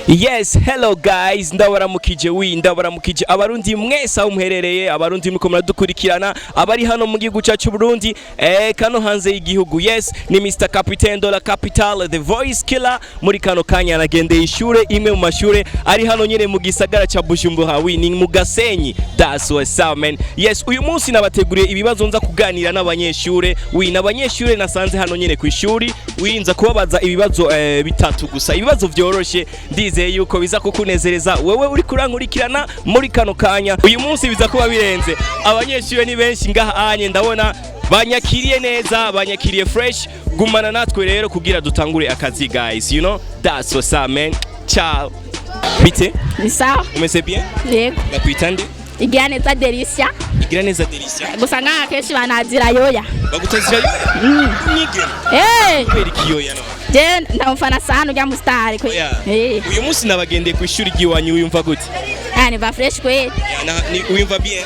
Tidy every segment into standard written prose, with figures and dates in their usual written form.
Yes, hello guys, ndabaramukije ndabaramukije abarundi mwese aho muherereye, abarundi muko muradukurikirana, abari hano mu gihugu cyacu Burundi, kano hanze y'igihugu. Yes, ni Mr Capitaine de la Capitale, the voice killer, muri kano kanya nagendeye ishure imwe mu mashure ari hano nyene mu gisagara ca Bujumbura, ni mu Gasenyi. That's what's up man. Yes, uyu munsi nabateguriye ibibazo nza kuganira n'abanyeshure, n'abanyeshure nasanze hano nyene ku ishuri, nza kubabaza ibibazo bitatu gusa, ibibazo vyoroshe ndizeye yuko biza kukunezereza wewe uri kurankurikirana muri kano kanya. Uyu munsi biza kuba birenze, abanyeshure ni benshi ngaha anye, ndabona banyakiriye neza, banyakiriye fresh. Gumana natwe rero kugira dutangure akazi guys, you know, that's what's up man. Ciao. Bite? Ni sawa. Umeze bien? Yego. Bakwitande? Igiraneza Delicia. Igiraneza Delicia. Gusa ngaha kenshi banazira yoya. Bagutazira yoya? Nigena. Kweri kiyoya no. Je ndamufana sana ujya mu star kwe. Uyu munsi nabagendeye ku ishuri giwanyu, uyumva gute? Ni ba fresh kwe. Ni uyumva bien?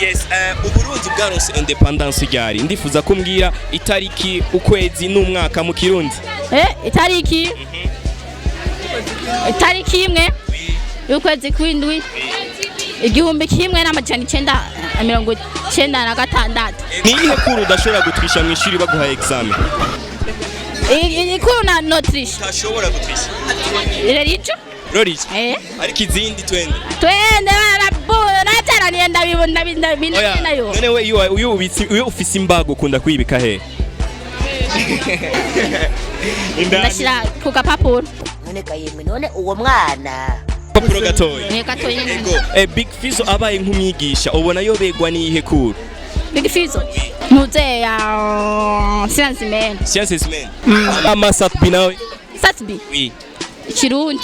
Yes, Uburundi bwaronse independence ryari? Ndifuza kumbwira itariki, ukwezi n'umwaka mu Kirundi. Itariki. Itariki imwe y'ukwezi kw'indwi. Igihumbi kimwe n'amajana 996. Ni ihe kuru udashobora gutwisha mu ishuri baguha examen? Ikuru na notrisha. Utashobora gutwisha. Rericho? Roricho. Ariko izindi twende. Twende natara nienda bibona nayo. None we uyu ufise imbago ukunda kwibika he? Ndashira ku kapapuro. None kayemwe none uwo mwana. Papuro gatoyi. Ni gatoyi. Big Fizzo abaye nk'umwigisha ubona yobegwa nihe kuru? Big Fizzo. Muze ya science man. Sciences man. Ama satbi nawe? Satbi. Oui. Ikirundi.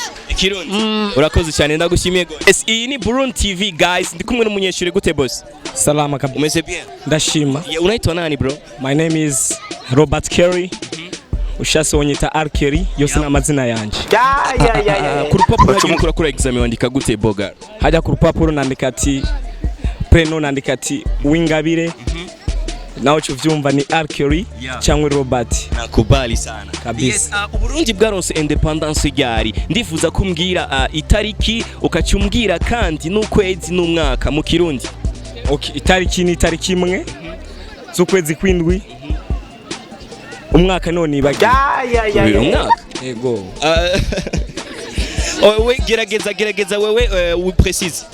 Urakoze cyane ndagushimiye go. Iyi ni Burundi TV guys, ndi kumwe n'umunyeshure gute boss? Salama kabisa. Umeze bien? Ndashima. Unaitwa nani bro? My name is Robert Kerry. Ushase wonyita R Kerry, yose n'amazina yanje. Ku rupapuro hagiye kurakora examen wandika gute boga? Hajya ku rupapuro nandika ati preno, nandika ati Wingabire. Naho cyo vyumva ni R Kerry cyangwa Robert. Nakubali sana kabisa. Yes, Uburundi bwaronse independence ryari? Ndifuza kumbwira itariki, ukacumbwira kandi n'ukwezi n'umwaka mu Kirundi. Okay, itariki ni itariki imwe z'ukwezi kw'indwi. Umwaka none bagiye. Umwaka? Yego. We gerageza wewe uprecise.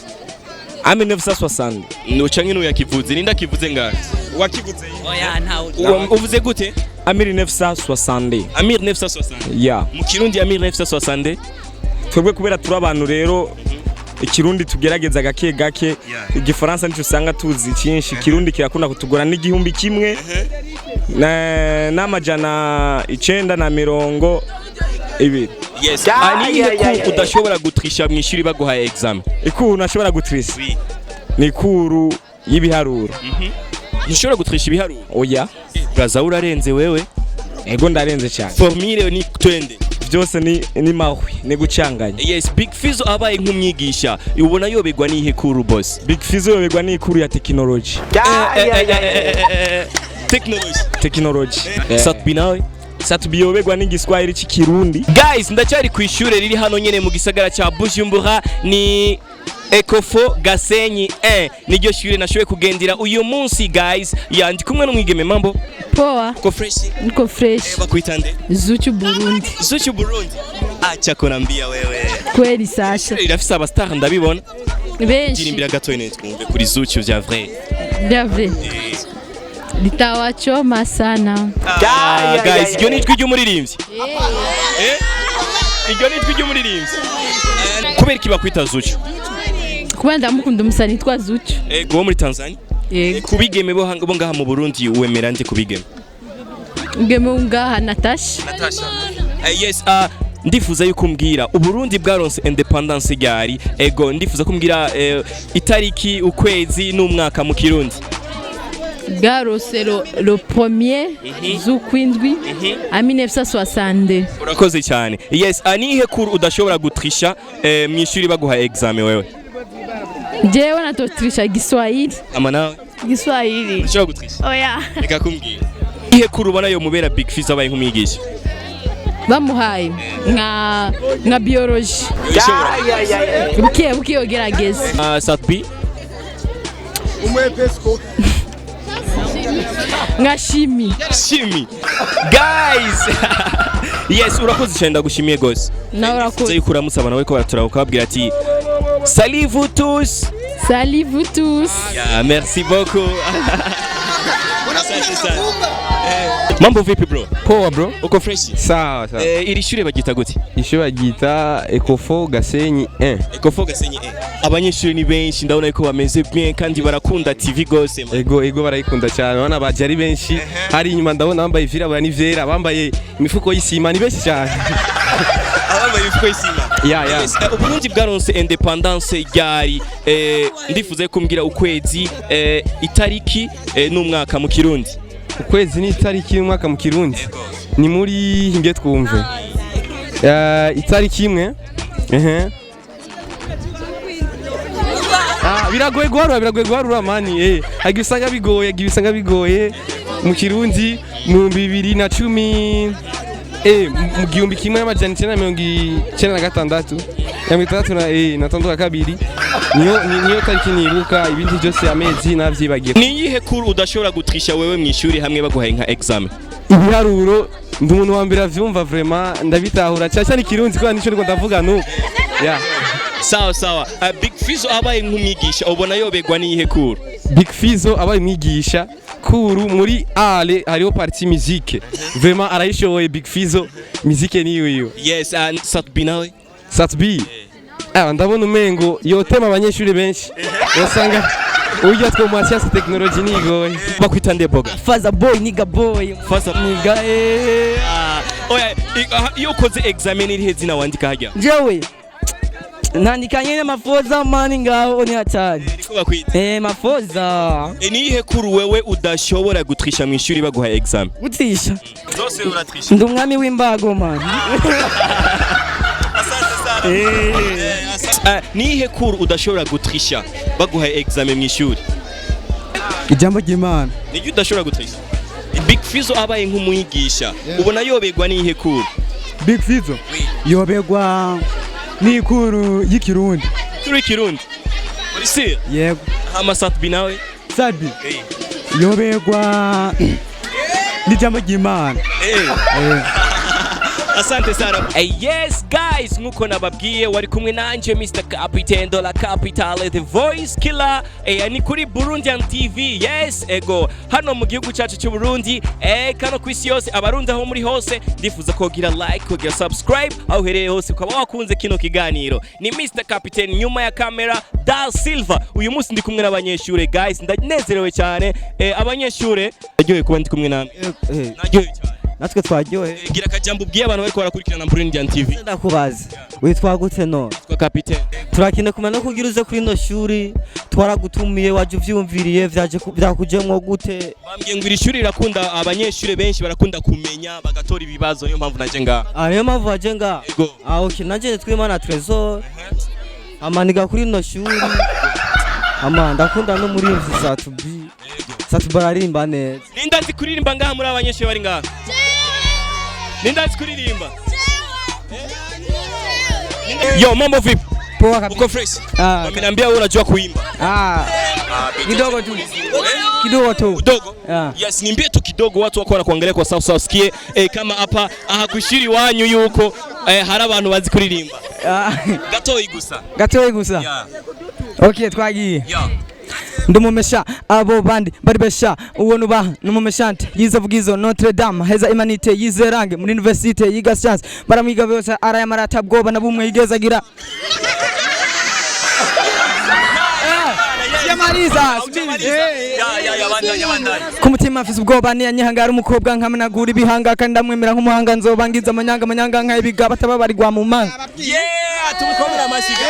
1960. Nucanke nuyakivuze, ninda kivuze ngaho. Wakivuze? Oya ntawo. Uvuze gute? 1960. 1960. Yeah. Mu Kirundi ya 1960. Twebwe kubera turi abantu rero Ikirundi tugerageza gake, Igifaransa nico usanga tuzi cyinshi, Kirundi kirakunda kutugora n'igihumbi kimwe n'amajana 920. Yes. Ani ko udashobora gutrisha mu ishuri baguha examen. Ikuru nashobora gutrisha. Ni ikuru y'ibiharuro. Ntushobora gutrisha ibiharuro? Oya. Braza urarenze wewe? Ego ndarenze cyane. Formule ni twende. Byose ni mahwi, ni gucanganya. Yes, Big Fizzo abaye nk'umwigisha, ubona yobegwa nihe kuru boss? Big Fizzo yobegwa ni ikuru ya technology. Technology. Satbi nawe? Satbi yobegwa n'igiswahili cy'Ikirundi. Guys, ndacyari ku ishure riri hano nyene mu gisagara ca Bujumbura, ni Ecofo Gasenyi niryo shure nashoboye kugendera uyu munsi guys. Yandi kumwe n'umwigeme mambo? Poa. Ko fresh? Niko fresh. Bakwitande? Zuchu Burundi. Zuchu Burundi. Acha konambia wewe. Kweli sasha. Irafise abastar ndabibona. Benshi. Ndirimbira gato ine twumve kuri Zuchu vya vrai. Vya vrai. Litawachoma sana. Guys, iryo nitwi ry'umuririmbyi. Iryo nitwi ry'umuririmbyi. Kubera iki bakwita Zuchu? Kuba ndamukunda umusani twa Zuchu. Go muri Tanzania? Kubigeme bo ngaha mu Burundi wemera nde kubigeme? Ngeme ngaha Natasha. Yes, ndifuza yuko mbwira Uburundi bwaronse independence ryari? Ego ndifuza kumbwira itariki, ukwezi n'umwaka mu Kirundi. Bwarose le premier z'ukwindwi a 1962. Urakoze cyane. Yes, anihe kuru udashobora gutrisha mu ishuri baguha examen wewe? Jewe natotrisha Giswahili. Ama nawe? Giswahili. Ushobora gutrisha? Oya. Reka kumbwira. Ihe kuru ubona yo mubera Big Fizzo abaye nk'umwigisha? bamuhaye nka biology buke yogerageza Satbi nka shimi guys yes urakoze cyane ndagushimiye gose nawe urakoze yuko uramutse abantu bariko baratura ukababwira ati salut vous tous merci beaucoup mambo vipi bro poa bro uko fresh sawa iri shure bagita gute ishure bagita Ecofo Gasenyi 1 Ecofo Gasenyi 1 abanyeshure ni benshi ndabona yuko bameze bien kandi barakunda TV gose ego barayikunda cyane bana baje ari benshi hari inyuma ndabona bambaye ivyirabura n'ivyera bambaye imifuko y'isima ni benshi cyane abambaye imifuko y'isima ya Uburundi bwaronse independence ryari ndifuze kumbwira ukwezi itariki n'umwaka mu Kirundi ukwezi ni itariki y'umwaka mu Kirundi ni muri hinge twumve itariki imwe biragoye guharura mani agisanga bigoye mu Kirundi mu 2010 mu gihumbi kimwe n'amajana 1996 na kabiri niyo tariki nibuka ibindi byose amezi navyibagiye. Ni yihe cour udashobora gutrisha wewe mu ishuri hamwe baguhaye nka examen? Ibiharuro ndi umuntu wa mbere avyumva vraiment ndabitahura cyane Kirundi kwa nico ndiko ndavuga no sawa Big Fizzo abaye nk'umwigisha ubona yobegwa ni yihe cour? Big Fizzo abaye mwigisha cour muri ale hariho partie musique vraiment arayishoboye Big Fizzo musique niyo yes Satbi nawe Satbi ndabona umengo yotema abanyeshuri benshi usanga ujya two mu science technology nigoye bakwita ndeboga faza boy niga boy faza niga oya iyo koze examen iri hezina wandika hajya jewe nandikanye n'amafoza mani ngaho ni hatari niko bakwita mafoza ni ihe kuru wewe udashobora gutrisha mu ishuri baguha examen gutrisha zose uratrisha ndi umwami w'imbago mani ni ihe cour udashobora gutrisha baguha examen mu ishuri ijambo ry'Imana ni udashobora gutrisha Big Fizzo abaye nk'umwigisha ubona yobegwa ni ihe cour Big Fizzo yobegwa ni cour y'ikirundi Kirundi uri si yego hama Satbi nawe Satbi yobegwa n'ijambo ry'Imana asante sana yes guys nkuko nababwiye wari kumwe nanje Mr Capitaine de la Capitale the voice killer ni kuri Burundian TV yes ego hano mu gihugu cyacu cy'u Burundi kano kwisi yose abarundi aho muri hose ndifuza kogira like kogira subscribe aho hereye hose ukaba wakunze kino kiganiro ni Mr Capitaine nyuma ya kamera Da Silva uyu munsi ndi kumwe n'abanyeshure guys ndanezerewe cyane abanyeshure aryoye kuba ndi kumwe namwe naryoye cyane natwe twaryohe gira akajambo ubwiye abantu bariko barakurikirana Burundian TV ndakubaza witwa gute no twa Capitaine turakine kumena kugira uze kuri no shuri twaragutumiye waje uvyumviriye vyakujemwo gute bambwiye ngo iri shuri rirakunda abanyeshure benshi barakunda kumenya bagatora ibibazo niyo mpamvu naje nga niyo mpamvu waje nga okay naje twimana Trezor amaniga kuri no shuri ndakunda no muri Satbi bararimba neza ninda nzi kuririmba ngaha muri abanyeshure bari ngaha ninda nzi kuririmba yo mambo vipi poa kabisa uko fresh wameniambia wewe unajua kuimba kidogo tu kidogo yes niambie tu kidogo watu wako wanakuangalia kwa sawa sikie kama hapa kushiri wanyu yuko hari abantu bazi kuririmba gatoyi gusa okay twagiye ndumumesha abo bandi bari besha uwo nubaha numumeshante yize vugizo Notre Dame heza imanite yize range muri university yiga science baramwiga bose araya marata bwoba nabumwe yigezagira yamariza kumutima afise ubwoba ni yanyihangara umukobwa nkamenagura ibihanga kandi ndamwemera nk'umuhanga nzobangiza amanyanga nk'abiga batababarirwa mu manga tumukomera amashiga